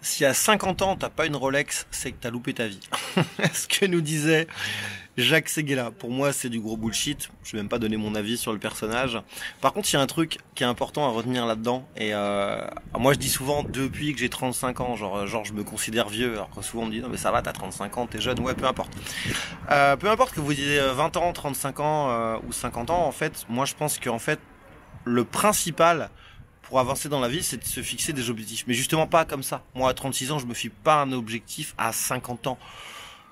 Si à 50 ans, t'as pas une Rolex, c'est que t'as loupé ta vie. Ce que nous disait Jacques Séguéla. Pour moi, c'est du gros bullshit. Je vais même pas donner mon avis sur le personnage. Par contre, il y a un truc qui est important à retenir là-dedans. Et moi, je dis souvent, depuis que j'ai 35 ans, genre je me considère vieux. Alors que souvent, on me dit, non mais ça va, t'as 35 ans, t'es jeune. Ouais, peu importe. Peu importe que vous ayez 20 ans, 35 ans ou 50 ans, en fait, moi, je pense qu'en fait, le principal pour avancer dans la vie, c'est de se fixer des objectifs. Mais justement pas comme ça. Moi, à 36 ans, je me fixe pas un objectif à 50 ans.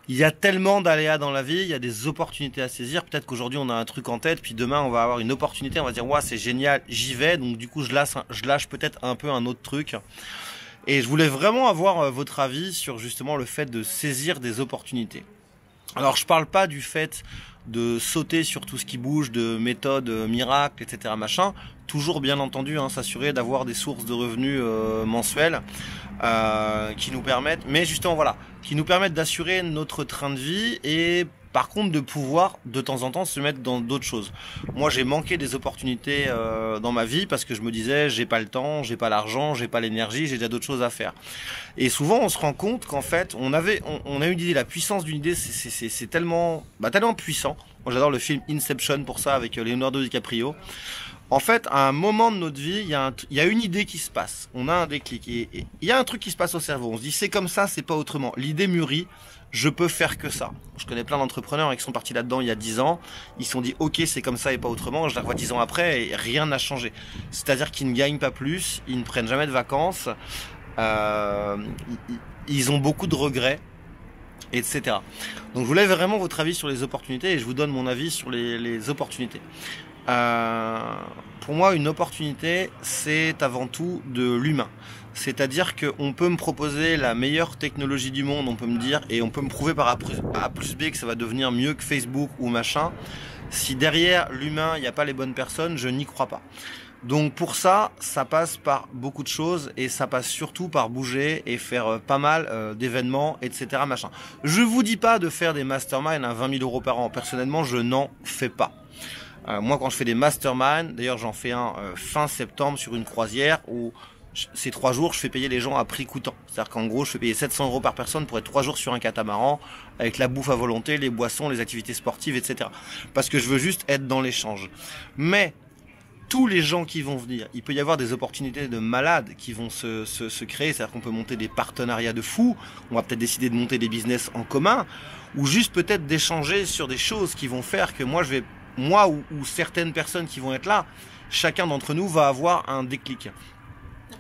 Il y a tellement d'aléas dans la vie, il y a des opportunités à saisir. Peut-être qu'aujourd'hui, on a un truc en tête, puis demain, on va avoir une opportunité. On va dire, ouais, c'est génial, j'y vais. Donc, du coup, je lâche peut-être un peu un autre truc. Et je voulais vraiment avoir votre avis sur justement le fait de saisir des opportunités. Alors, je parle pas du fait de sauter sur tout ce qui bouge, de méthodes miracles, etc. machin. Toujours bien entendu, s'assurer d'avoir des sources de revenus mensuels qui nous permettent, mais justement voilà, qui nous permettent d'assurer notre train de vie et par contre de pouvoir de temps en temps se mettre dans d'autres choses. Moi j'ai manqué des opportunités dans ma vie parce que je me disais j'ai pas le temps, j'ai pas l'argent, j'ai pas l'énergie, j'ai déjà d'autres choses à faire. Et souvent on se rend compte qu'en fait on a une idée, la puissance d'une idée c'est tellement puissant. Moi j'adore le film Inception pour ça avec Leonardo DiCaprio. En fait, à un moment de notre vie, il y a une idée qui se passe. On a un déclic. Et il y a un truc qui se passe au cerveau. On se dit, c'est comme ça, c'est pas autrement. L'idée mûrit, je peux faire que ça. Je connais plein d'entrepreneurs qui sont partis là-dedans il y a 10 ans. Ils se sont dit, ok, c'est comme ça et pas autrement. Je la vois 10 ans après et rien n'a changé. C'est-à-dire qu'ils ne gagnent pas plus, ils ne prennent jamais de vacances, ils ont beaucoup de regrets, etc. Donc je voulais vraiment votre avis sur les opportunités et je vous donne mon avis sur les opportunités. Pour moi, une opportunité, c'est avant tout de l'humain. C'est-à-dire qu'on peut me proposer la meilleure technologie du monde, on peut me dire, et on peut me prouver par A plus B que ça va devenir mieux que Facebook ou machin. Si derrière l'humain, il n'y a pas les bonnes personnes, je n'y crois pas. Donc pour ça, ça passe par beaucoup de choses et ça passe surtout par bouger et faire pas mal d'événements, etc. machin. Je vous dis pas de faire des masterminds à 20 000 € par an. Personnellement, je n'en fais pas. Moi, quand je fais des masterminds, d'ailleurs j'en fais un fin septembre sur une croisière où ces 3 jours, je fais payer les gens à prix coûtant. C'est-à-dire qu'en gros, je fais payer 700 € par personne pour être 3 jours sur un catamaran avec la bouffe à volonté, les boissons, les activités sportives, etc. Parce que je veux juste être dans l'échange. Mais tous les gens qui vont venir, il peut y avoir des opportunités de malades qui vont se créer, c'est-à-dire qu'on peut monter des partenariats de fous, on va peut-être décider de monter des business en commun, ou juste peut-être d'échanger sur des choses qui vont faire que moi ou certaines personnes qui vont être là, chacun d'entre nous va avoir un déclic.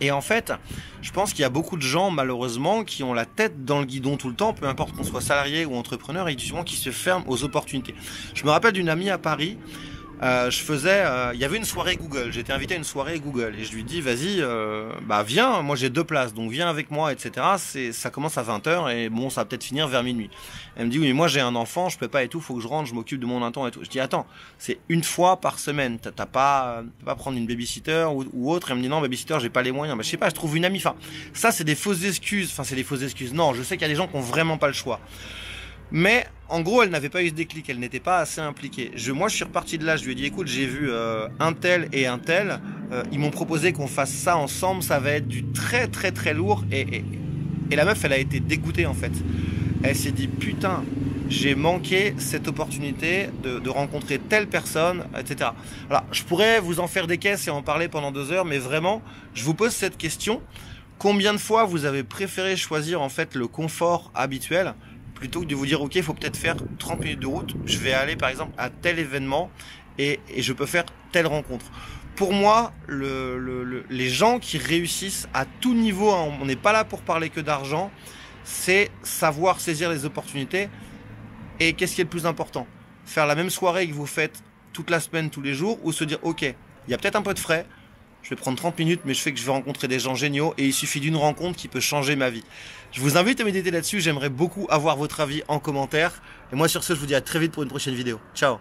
Et en fait, je pense qu'il y a beaucoup de gens, malheureusement, qui ont la tête dans le guidon tout le temps, peu importe qu'on soit salarié ou entrepreneur, et justement qui se ferment aux opportunités. Je me rappelle d'une amie à Paris, il y avait une soirée Google, j'étais invité à une soirée Google, et je lui dis, vas-y, viens, moi j'ai 2 places, donc viens avec moi, etc. Ça commence à 20 h, et bon, ça va peut-être finir vers minuit. Elle me dit, oui, mais moi j'ai un enfant, je peux pas et tout, faut que je rentre, je m'occupe de mon enfant et tout. Je dis, attends, c'est une fois par semaine, t'as pas prendre une babysitter ou autre. Elle me dit, non, babysitter, j'ai pas les moyens. Je sais pas, je trouve une amie. Enfin, ça c'est des fausses excuses, Non, je sais qu'il y a des gens qui ont vraiment pas le choix. Mais en gros, elle n'avait pas eu ce déclic, elle n'était pas assez impliquée. Moi, je suis reparti de là, je lui ai dit, écoute, j'ai vu un tel et un tel, ils m'ont proposé qu'on fasse ça ensemble, ça va être du très très très lourd. Et la meuf, elle a été dégoûtée en fait. Elle s'est dit, putain, j'ai manqué cette opportunité de rencontrer telle personne, etc. Voilà, je pourrais vous en faire des caisses et en parler pendant 2 heures, mais vraiment, je vous pose cette question. Combien de fois vous avez préféré choisir en fait le confort habituel plutôt que de vous dire, ok, il faut peut-être faire 30 minutes de route, je vais aller par exemple à tel événement et je peux faire telle rencontre. Pour moi, les gens qui réussissent à tout niveau, on n'est pas là pour parler que d'argent, c'est savoir saisir les opportunités. Et qu'est-ce qui est le plus important? Faire la même soirée que vous faites toute la semaine, tous les jours, ou se dire, ok, il y a peut-être un peu de frais, je vais prendre 30 minutes, mais je sais que je vais rencontrer des gens géniaux et il suffit d'une rencontre qui peut changer ma vie. Je vous invite à méditer là-dessus, j'aimerais beaucoup avoir votre avis en commentaire. Et moi sur ce, je vous dis à très vite pour une prochaine vidéo. Ciao!